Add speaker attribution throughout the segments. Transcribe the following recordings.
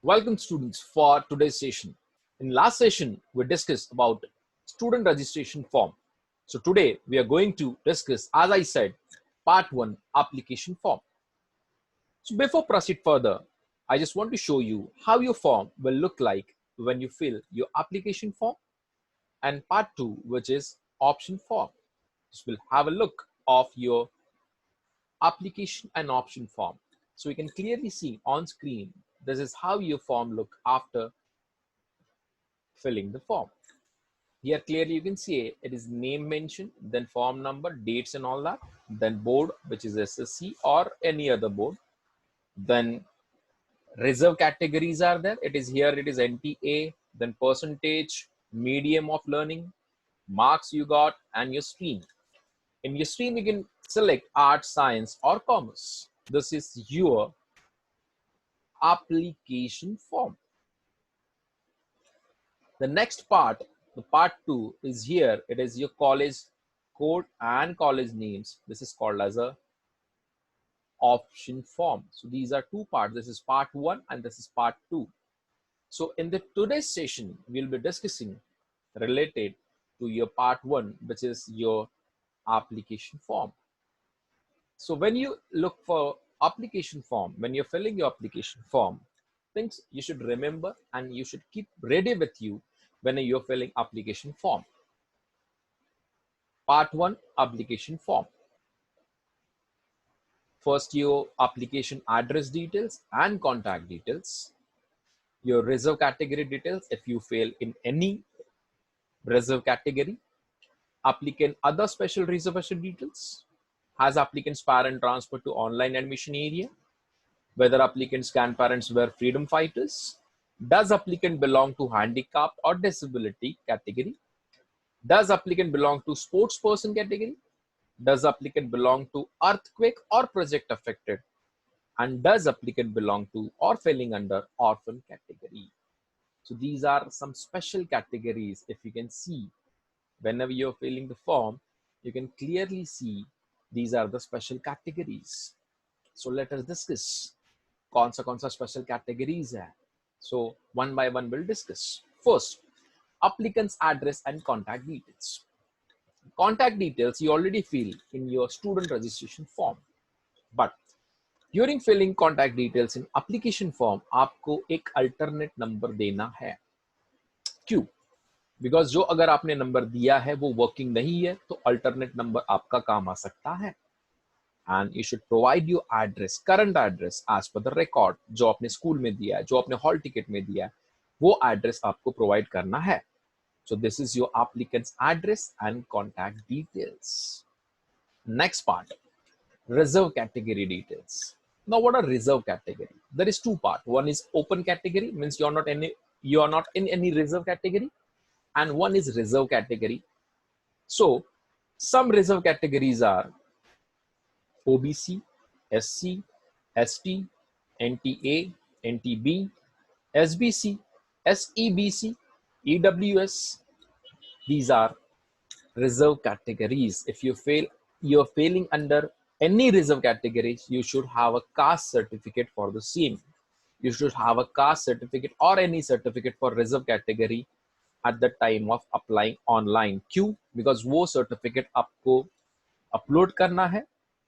Speaker 1: Welcome students for today's session. In last session, we discussed about student registration form. So today we are going to discuss, as I said, part 1 application form. So before proceed further, I just want to show you how your form will look like when you fill your application form, and part 2, which is option form. So we'll have a look of your application and option form. So you can clearly see on screen, this is how your form look after filling the form. Here clearly you can see it is name mentioned, then form number, dates and all that, then board, which is SSC or any other board. Then reserve categories are there. It is here, it is NTA, then percentage, medium of learning, marks you got, and your stream. In your stream, you can select art, science, or commerce. This is your application form. The next part, the part 2 is here. It is your college code and college names. This is called as a option form. So these are two parts. This is part 1 and this is part 2. So in the today's session, we'll be discussing related to your part 1, which is your application form. So when you look for application form, when you're filling your application form, things you should remember and you should keep ready with you when you're filling application form. Part 1 application form. First, your application address details and contact details. Your reserve category details if you fail in any reserve category. Applicant other special reservation details. Has applicant's parent transferred to online admission area? Whether applicant's grandparents were freedom fighters? Does applicant belong to handicapped or disability category? Does applicant belong to sports person category? Does applicant belong to earthquake or project affected? And does applicant belong to or falling under orphan category? So these are some special categories. If you can see, whenever you're filling the form, you can clearly see these are the special categories. So let us discuss कौन सा special categories है. So one by one we'll discuss. First, applicant's address and contact details. Contact details you already fill in your student registration form, but during filling contact details in application form आपको एक alternate number देना है. क्यों? Because जो अगर आपने number दिया है वो वर्किंग नहीं है तो alternate number आपका काम आ सकता है. And you should provide your address, current address as per the record जो आपने स्कूल में दिया है, जो आपने हॉल टिकट में दिया है, वो एड्रेस आपको प्रोवाइड करना है. So this is your applicant's address and contact details. Next part, reserve category details. Now what are reserve category? There is two part. One is open category, means you are not in any reserve category, and one is reserve category. So some reserve categories are OBC, SC, ST, NTA, NTB, SBC, SEBC, EWS. These are reserve categories. If you're failing under any reserve categories, you should have a caste certificate for the same. You should have a caste certificate or any certificate for reserve category at the time of applying online. क्यों? Because वो certificate आपको upload करना है,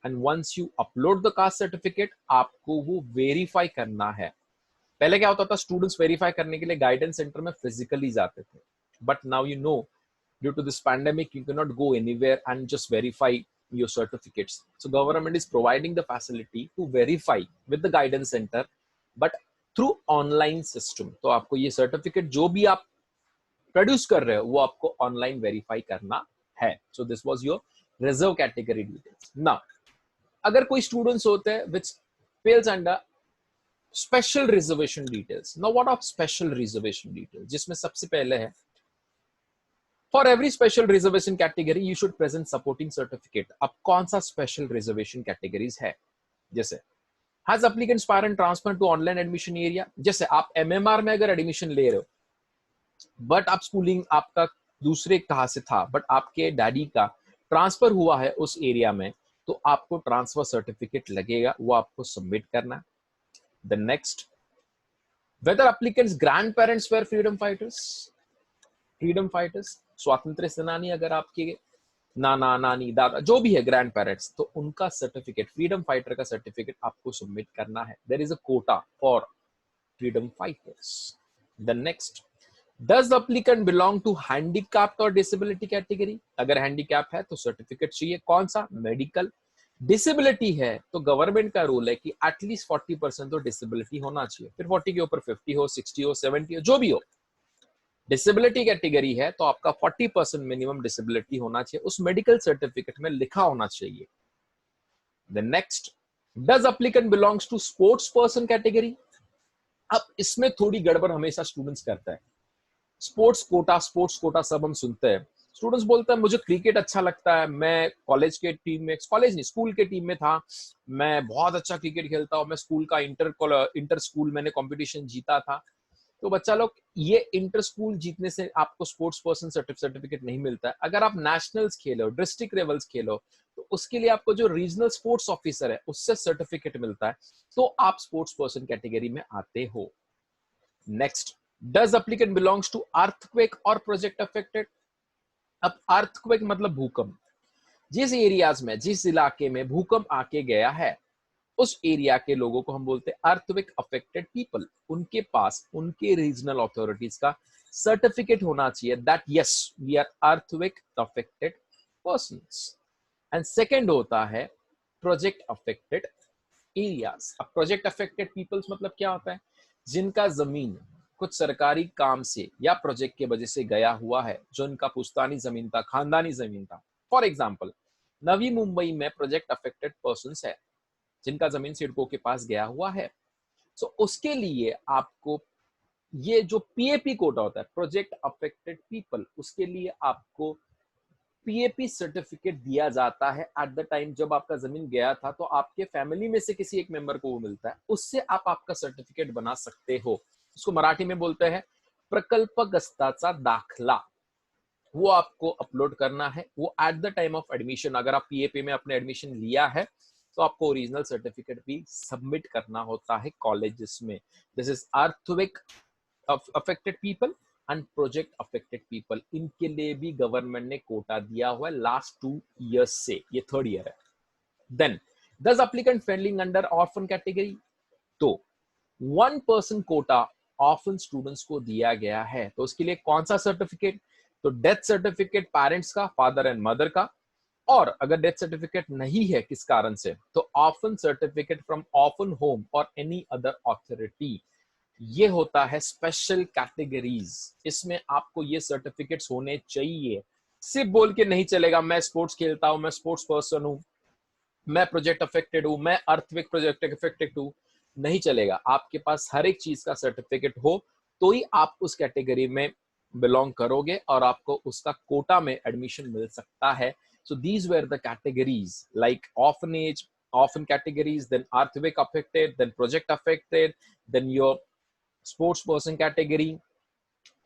Speaker 1: and once you upload the caste certificate, आपको वो verify करना है. पहले क्या होता था, स्टूडेंट्स वेरीफाई करने के लिए गाइडेंस सेंटर में फिजिकली जाते थे, but now you know due to this pandemic you cannot go anywhere and just verify your certificates. So government is providing the facility to verify with the guidance center, but through online system. तो आपको ये certificate जो भी आप produce कर रहे हो वो आपको ऑनलाइन वेरीफाई करना है. So this was your reserve category details. Now अगर कोई स्टूडेंट्स होते हैं which fails under special reservation details. Now what are special reservation details? जिसमें सबसे पहले है, for every special reservation category you should present supporting certificate. अब कौन सा special reservation categories है? जैसे has applicant's parent transfer to online admission area. जैसे आप MMR में अगर एडमिशन ले रहे हो, बट आप स्कूलिंग आपका दूसरे कहाँ से था, बट आपके डैडी का ट्रांसफर हुआ है उस एरिया में, तो आपको ट्रांसफर सर्टिफिकेट लगेगा, वो आपको सबमिट करना. The next, Whether applicants grandparents were freedom fighters, स्वातंत्र्य सेनानी अगर आपके नाना नानी दादा जो भी है ग्रैंड पेरेंट्स, तो उनका सर्टिफिकेट, फ्रीडम फाइटर का सर्टिफिकेट आपको सबमिट करना है. There is a quota for freedom fighters. The next, does applicant belong to handicapped और डिसेबिलिटी कैटेगरी? अगर हैंडीकैप है तो सर्टिफिकेट चाहिए. कौन सा? मेडिकल. डिसेबिलिटी है तो गवर्नमेंट का रूल है कि एटलीस्ट 40% तो डिसेबिलिटी होना चाहिए. फिर 40 के ऊपर 50 हो, 60 हो, 70 हो, जो भी हो. डिसेबिलिटी कैटेगरी है तो आपका 40% मिनिमम डिसेबिलिटी होना चाहिए, उस मेडिकल सर्टिफिकेट में लिखा होना चाहिए. The next, does applicant belongs to sports person category? अब इसमें थोड़ी गड़बड़ हमेशा स्टूडेंट्स करता है. स्पोर्ट्स कोटा सब हम सुनते हैं. स्टूडेंट्स बोलते हैं मुझे क्रिकेट अच्छा लगता है, मैं कॉलेज के टीम में, कॉलेज नहीं स्कूल के टीम में था, मैं बहुत अच्छा क्रिकेट खेलता हूँ, मैं स्कूल का इंटर स्कूल मैंने कंपटीशन जीता था. तो बच्चा लोग, ये इंटर स्कूल जीतने से आपको स्पोर्ट्स पर्सन सर्टिफिकेट नहीं मिलता है. अगर आप नेशनल्स खेलो, डिस्ट्रिक्ट लेवल्स खेलो, तो उसके लिए आपको जो रीजनल स्पोर्ट्स ऑफिसर है उससे सर्टिफिकेट मिलता है, तो आप स्पोर्ट्स पर्सन कैटेगरी में आते हो. Next, does applicant belongs to earthquake और प्रोजेक्ट अफेक्टेड? अब अर्थक्वेक मतलब भूकंप. जिस एरियाज में, जिस इलाके में भूकंप आके गया है, उस एरिया के लोगों को हम बोलते हैं अर्थक्वेक अफेक्टेड पीपल. उनके पास उनके रीजनल अथॉरिटीज का सर्टिफिकेट होना चाहिए that yes we are earthquake affected persons. And second होता है प्रोजेक्ट अफेक्टेड एरियाज. अब प्रोजेक्ट अफेक्टेड पीपल्स मतलब क्या होता है? जिनका जमीन कुछ सरकारी काम से या प्रोजेक्ट के वजह से गया हुआ है, जो इनका पुश्तानी जमीन था, खानदानी जमीन था. फॉर एग्जाम्पल, नवी मुंबई में प्रोजेक्ट अफेक्टेड पर्सन है जिनका जमीन सिडको के पास गया हुआ है. सो उसके लिए आपको ये जो पीएपी कोटा होता है, प्रोजेक्ट अफेक्टेड पीपल, उसके लिए आपको पीएपी सर्टिफिकेट दिया जाता है एट द टाइम जब आपका जमीन गया था. तो आपके फैमिली में से किसी एक मेंबर को वो मिलता है, उससे आप आपका सर्टिफिकेट बना सकते हो. उसको मराठी में बोलते हैं प्रकल्पग्रस्ताचा दाखला. वो आपको अपलोड करना है. वो at the time of admission, अगर आप पीएपी में अपने एडमिशन लिया है तो आपको ओरिजिनल सर्टिफिकेट भी सबमिट करना होता है कॉलेजेस में. This is earthquake affected people and project affected people. इनके लिए भी गवर्नमेंट ने कोटा दिया हुआ है लास्ट 2 इयर्स से, ये 3rd ईयर है. Then, does applicant falling under orphan category? तो 1% कोटा ऑर्फन स्टूडेंट्स को दिया गया है, तो उसके लिए कौन सा सर्टिफिकेट? तो डेथ सर्टिफिकेट पेरेंट्स का, फादर एंड मदर का. और अगर डेथ सर्टिफिकेट नहीं है किस कारण से, तो orphan certificate from orphan home और एनी अदर अथॉरिटी. ये होता है स्पेशल कैटेगरीज. इसमें आपको ये सर्टिफिकेट्स होने चाहिए. सिर्फ बोल के नहीं चलेगा मैं स्पोर्ट्स खेलता हूं, मैं स्पोर्ट्स पर्सन हूं, मैं प्रोजेक्ट अफेक्टेड हूं, मैं अर्थक्वेक प्रोजेक्ट अफेक्टेड हूं, नहीं चलेगा. आपके पास हर एक चीज का सर्टिफिकेट हो तो ही आप उस कैटेगरी में बिलोंग करोगे और आपको उसका कोटा में एडमिशन मिल सकता है. So these were the categories like orphanage, orphan categories, then earthquake affected, then project affected, then your sports person category.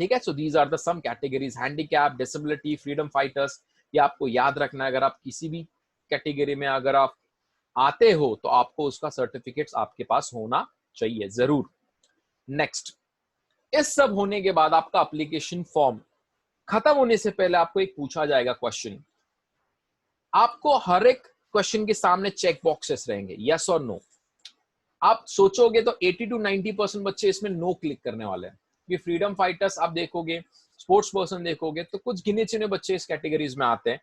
Speaker 1: ठीक है. So these are the some categories, handicap, disability, freedom fighters. ये आपको याद रखना है. अगर आप किसी भी कैटेगरी में अगर आप आते हो तो आपको उसका सर्टिफिकेट्स आपके पास होना चाहिए जरूर. नेक्स्ट, इस सब होने के बाद आपका एप्लीकेशन फॉर्म खत्म होने से पहले आपको एक पूछा जाएगा क्वेश्चन. आपको हर एक क्वेश्चन के सामने चेक बॉक्सेस रहेंगे, यस और नो. आप सोचोगे तो 80 to 90% बच्चे इसमें नो क्लिक करने वाले हैं. ये फ्रीडम फाइटर्स आप देखोगे, स्पोर्ट्स पर्सन देखोगे, तो कुछ गिने चुने बच्चे इस कैटेगरीज में आते हैं.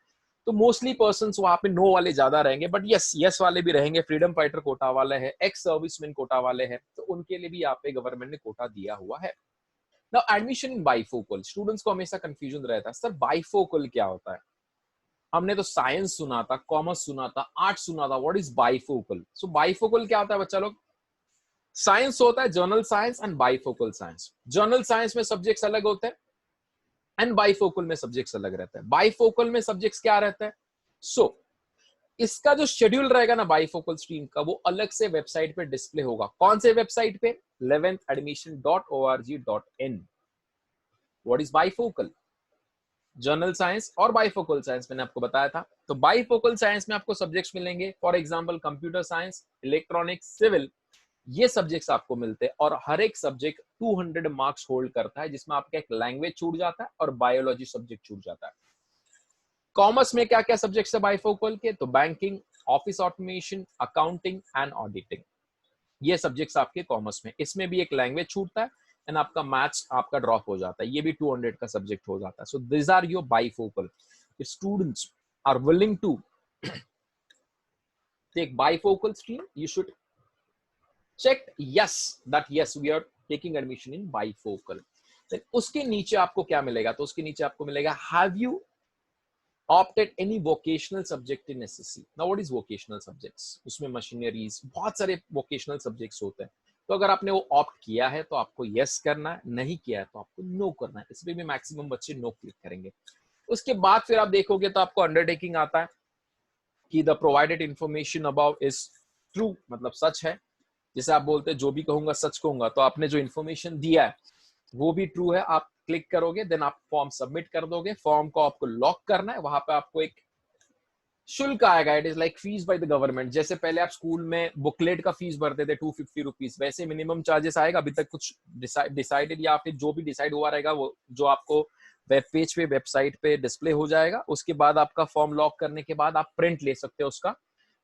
Speaker 1: तो मोस्टली पर्सन वहां पे नो वाले ज्यादा रहेंगे, बट यस यस वाले भी रहेंगे. फ्रीडम फाइटर कोटा वाले हैं, एक्स सर्विसमैन कोटा वाले हैं, तो उनके लिए भी यहाँ पे गवर्नमेंट ने कोटा दिया हुआ है. Now admission in bifocal, students को हमेशा कंफ्यूजन रहता है, सर बाइफोकल क्या होता है? हमने तो साइंस सुना था, कॉमर्स सुना था, आर्ट्स सुना था, what is bifocal? So bifocal क्या होता है बच्चा लोग? साइंस होता है journal science and bifocal science. Journal science में सब्जेक्ट्स अलग होते हैं एंड बाइफोकल में सब्जेक्ट्स अलग रहते हैं. बाइफोकल में सब्जेक्ट्स क्या रहते हैं? सो इसका जो शेड्यूल रहेगा ना बाइफोकल स्ट्रीम का, वो अलग से वेबसाइट पे डिस्प्ले होगा. कौन से वेबसाइट पे? 11thadmission.org.in. What is bifocal? Journal science और बाइफोकल साइंस मैंने आपको बताया था. तो बाइफोकल साइंस में आपको सब्जेक्ट्स मिलेंगे, for example computer science, electronics, civil, ये सब्जेक्ट्स आपको मिलते हैं और हर एक सब्जेक्ट 200 मार्क्स होल्ड करता है, जिसमें आपका एक लैंग्वेज छूट जाता है और बायोलॉजी सब्जेक्ट छूट जाता है। कॉमर्स में क्या क्या सब्जेक्ट्स है बाइफोकल के? तो banking, office automation, accounting and auditing, ये सब्जेक्ट्स आपके कॉमर्स में। इसमें भी एक लैंग्वेज छूटता है एंड आपका मैथ्स आपका ड्रॉप हो जाता है, ये भी 200 का सब्जेक्ट हो जाता है। So this are your bifocal. If students are willing to take bifocal stream, you should check yes that yes we are taking admission in bifocal. Then उसके नीचे आपको क्या मिलेगा? तो उसके नीचे आपको मिलेगा have you opted any vocational subject in SSC? Now what is vocational subjects? उसमें मशीनरीज, बहुत सारे vocational subjects होते हैं। तो अगर आपने वो ऑप्ट किया है तो आपको यस करना है, नहीं किया है तो आपको नो करना है। इसमें भी मैक्सिमम बच्चे नो क्लिक करेंगे। उसके बाद फिर आप देखोगे तो आपको अंडरटेकिंग आता है कि the provided information about is true, मतलब सच है। जैसे आप बोलते हैं जो भी कहूंगा सच कहूंगा, तो आपने जो इन्फॉर्मेशन दिया है वो भी ट्रू है। आप क्लिक करोगे, देन आप फॉर्म सबमिट कर दोगे। फॉर्म को आपको लॉक करना है, वहां पे आपको एक शुल्क आएगा, it is like fees by the government. जैसे पहले आप स्कूल में बुकलेट का फीस भरते थे 250 रुपीज, वैसे मिनिमम चार्जेस आएगा। अभी तक कुछ डिसाइडेड या फिर जो भी डिसाइड हुआ रहेगा वो जो आपको वेब पेज पे, वेबसाइट पे डिस्प्ले हो जाएगा। उसके बाद आपका फॉर्म लॉक करने के बाद आप प्रिंट ले सकते हो उसका।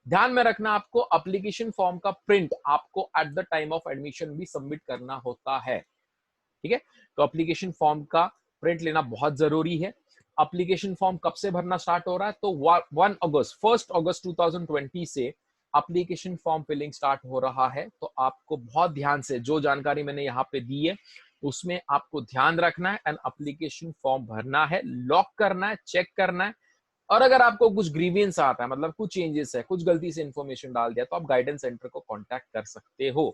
Speaker 1: ध्यान में रखना, आपको एप्लीकेशन फॉर्म का प्रिंट आपको at the time of admission भी सबमिट करना होता है, ठीक है। तो एप्लीकेशन फॉर्म का प्रिंट लेना बहुत जरूरी है। एप्लीकेशन फॉर्म कब से भरना स्टार्ट हो रहा है? तो 1 अगस्त 2020 से एप्लीकेशन फॉर्म फिलिंग स्टार्ट हो रहा है। तो आपको बहुत ध्यान से जो जानकारी मैंने यहाँ पे दी है उसमें आपको ध्यान रखना है एंड एप्लीकेशन फॉर्म भरना है, लॉक करना है, चेक करना है। और अगर आपको कुछ ग्रीवियंस आता है, मतलब कुछ चेंजेस है, कुछ गलती से इंफॉर्मेशन डाल दिया, तो आप गाइडेंस सेंटर को कांटेक्ट कर सकते हो।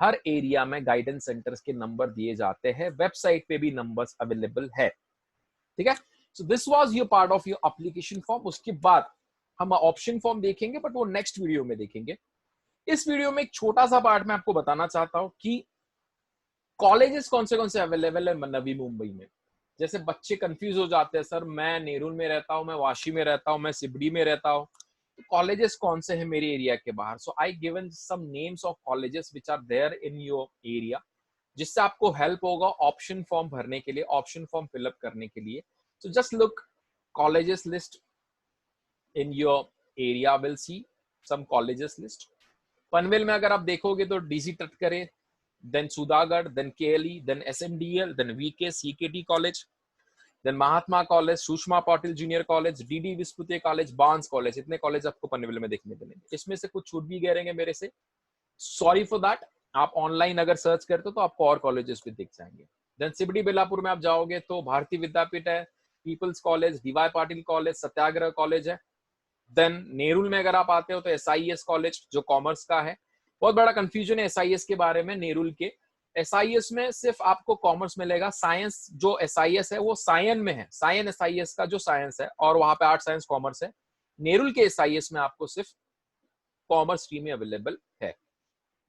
Speaker 1: हर एरिया में गाइडेंस सेंटर्स के नंबर दिए जाते हैं, वेबसाइट पे भी नंबर्स अवेलेबल है, ठीक है। So this was your part of your application form. उसके बाद हम ऑप्शन फॉर्म देखेंगे, बट वो नेक्स्ट वीडियो में देखेंगे। इस वीडियो में एक छोटा सा पार्ट मैं आपको बताना चाहता हूं कि कॉलेजेस कौन से अवेलेबल है नवी मुंबई में। जैसे बच्चे कंफ्यूज हो जाते हैं, सर मैं नेरुल में रहता हूं, मैं वाशी में रहता हूं, मैं सिबड़ी में रहता हूं, तो कॉलेजेस कौन से हैं मेरे एरिया के बाहर। So I given some names of colleges which are there in your area, जिससे आपको हेल्प होगा ऑप्शन फॉर्म भरने के लिए, ऑप्शन फॉर्म फिलअप करने के लिए। So just look colleges list in your area, will see some colleges list. Panvel में अगर आप देखोगे तो D C Tatkare, then Sudhagar, then KLE, then SMDL, then VK, CKT College, then Mahatma college, Sushma Patil junior college, D D Vispute college, Bans college. इतने college आपको पनवेल में देखने मिलेंगे। इसमें से कुछ छूट भी गए रहेंगे मेरे से, सॉरी फॉर दैट। आप ऑनलाइन अगर सर्च करते हो तो आपको और कॉलेजेस भी दिख जाएंगे। देन सिबड़ी बेलापुर में आप जाओगे तो भारतीय विद्यापीठ है, People's college, D Y Patil college, Satyagraha college है। देन नेरुल में अगर आप आते हो तो SIS कॉलेज जो कॉमर्स का है। बहुत बड़ा कंफ्यूजन है SIS के बारे में नेरुल के। SIS में सिर्फ आपको कॉमर्स मिलेगा, साइंस जो SIS है वो सायन में है, सायन SIS का जो साइंस है, और वहां पे आर्ट साइंस कॉमर्स है। नेरुल के SIS में आपको सिर्फ कॉमर्स स्ट्रीम में अवेलेबल है।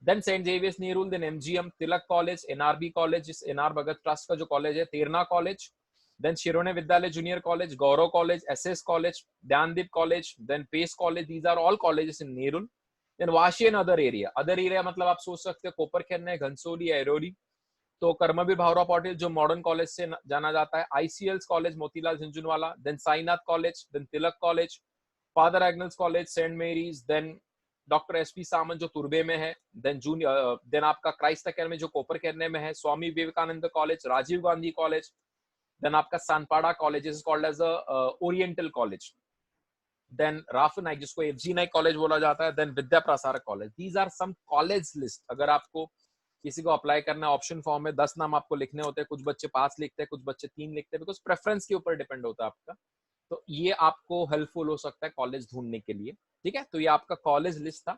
Speaker 1: Then Saint Xavier's Nerul, then MGM, Tilak college, NRB college, जिस NR भगत ट्रस्ट का जो कॉलेज है, Terna college, then Shirone Vidyalaya junior college, Gaurav college, SS college, Dhyandeep college, then Pace college. These are all colleges in Nerul. Then Vashi and other area मतलब आप सोच सकते हो कोपरखैरने, घनसोली, एरोरी। तो कर्मवीर भावराव पाटिल जो मॉडर्न कॉलेज से जाना जाता है, ICLs college Motilal Jhunjhunwala, then Sainath college, then Tilak college, Father Agnel's college, Saint Mary's, then doctor SP Samant जो तुर्बे में है, देन आपका क्राइस्ट अकेडमी जो कोपरखैरने में है, Swami Vivekananda college, Rajiv Gandhi college, then आपका Sanpada college is called as Oriental college, then Rafa Naik जिसको FG नाइक कॉलेज बोला जाता है, then Vidya Prasarak college. These are some college list. अगर आपको किसी को अप्लाई करना है ऑप्शन फॉर्म में, 10 नाम आपको लिखने होते हैं। कुछ बच्चे 5 लिखते हैं, कुछ बच्चे 3 लिखते हैं, बिकॉज प्रेफरेंस के ऊपर डिपेंड होता है आपका। तो ये आपको हेल्पफुल हो सकता है कॉलेज ढूंढने के लिए, ठीक है। तो ये आपका कॉलेज लिस्ट था।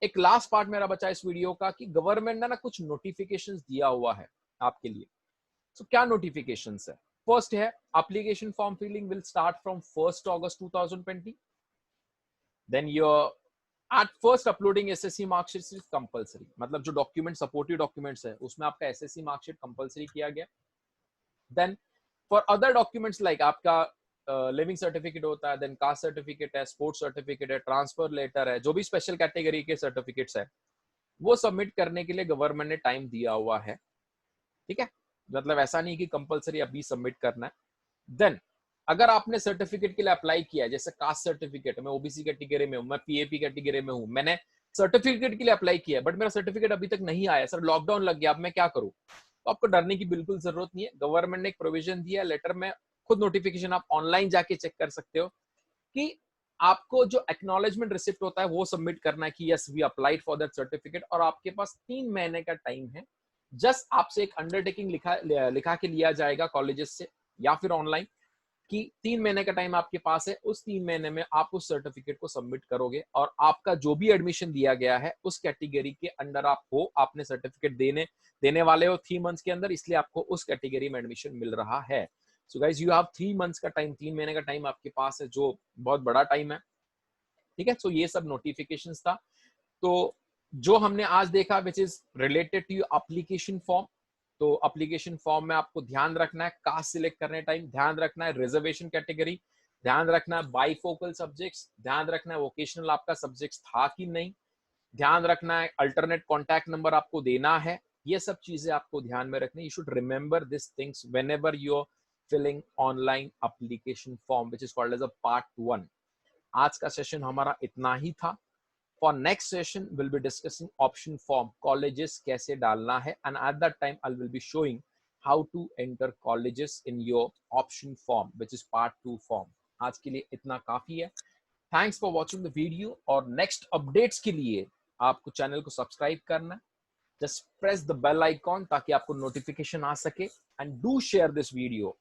Speaker 1: एक लास्ट पार्ट मेरा बचा इस वीडियो का कि गवर्नमेंट ने ना कुछ नोटिफिकेशंस दिया हुआ है आपके लिए। तो क्या नोटिफिकेशंस है? फर्स्ट है application form filling will start from 1 August 2020। Then your at first uploading SSC marksheet is compulsory, मतलब जो डॉक्यूमेंट सपोर्टिव डॉक्यूमेंट्स है उसमें आपका SSC मार्कशीट कंपलसरी किया गया। Then for other documents like आपका लिविंग सर्टिफिकेट होता है, देन कास्ट सर्टिफिकेट है, स्पोर्ट्स सर्टिफिकेट है, ट्रांसफर लेटर है, जो भी स्पेशल कैटेगरी के सर्टिफिकेट्स है, वो सबमिट करने के लिए गवर्नमेंट ने टाइम दिया हुआ है, ठीक है। मतलब ऐसा नहीं कि कंपलसरी अभी सबमिट करना है। देन अगर आपने सर्टिफिकेट के लिए अप्लाई किया है, जैसे कास्ट सर्टिफिकेट, मैं ओबीसी कैटेगरी में हूं, मैं पीएपी कैटेगरी में हूं, मैंने सर्टिफिकेट के लिए अप्लाई किया है, बट मेरा सर्टिफिकेट अभी तक नहीं आया, सर लॉकडाउन लग गया, अब मैं क्या करूं? तो आपको डरने की बिल्कुल जरूरत नहीं है। गवर्नमेंट ने एक प्रोविजन दिया है लेटर में, खुद नोटिफिकेशन आप ऑनलाइन जाके चेक कर सकते हो कि आपको जो एक्नॉलेजमेंट रिसिप्ट होता है वो सबमिट करना है कि yes we applied for that certificate, और आपके पास 3 महीने का टाइम है। जस्ट आपसे एक अंडरटेकिंग लिखा के लिया जाएगा कॉलेजेस से या फिर ऑनलाइन कि 3 महीने का टाइम आपके पास है, उस 3 महीने में आप उस सर्टिफिकेट को सबमिट करोगे और आपका जो भी एडमिशन दिया गया है उस कैटेगरी के अंडर आप हो, आपने सर्टिफिकेट देने वाले हो 3 मंथ्स के अंदर, इसलिए आपको उस कैटेगरी में एडमिशन मिल रहा है। So guys you have 3 months का टाइम, 3 महीने का टाइम आपके पास है, जो बहुत बड़ा टाइम है, ठीक है। सो ये सब नोटिफिकेशन था। तो जो हमने आज देखा which is related to application form, तो एप्लीकेशन फॉर्म में आपको ध्यान रखना है कास्ट सिलेक्ट करने टाइम, ध्यान रखना है रिजर्वेशन कैटेगरी, ध्यान रखना है बाइफोकल सब्जेक्ट्स, ध्यान रखना है वोकेशनल आपका सब्जेक्ट्स था कि नहीं, ध्यान रखना है अल्टरनेट कॉन्टैक्ट नंबर आपको देना है। ये सब चीजें आपको ध्यान में रखनी, you should remember this things whenever you are filling online application form which is called as a part 1। आज का सेशन हमारा इतना ही था। For next session, we'll be discussing option form, colleges कैसे डालना है, and at that time I will be showing how to enter colleges in your option form, which is part 2 form. आज के लिए इतना काफी है। Thanks for watching the video, और next updates के लिए आपको चैनल को सब्सक्राइब करना है। Just press the bell icon ताकि आपको notification आ सके, and do share this video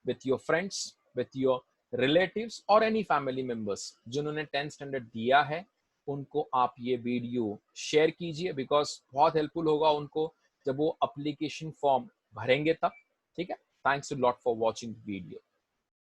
Speaker 1: with your friends, with your relatives or any family members जिन्होंने 10th स्टैंडर्ड दिया है, उनको आप ये वीडियो शेयर कीजिए, बिकॉज बहुत हेल्पफुल होगा उनको जब वो एप्लीकेशन फॉर्म भरेंगे तब, ठीक है। Thanks a lot for watching the video.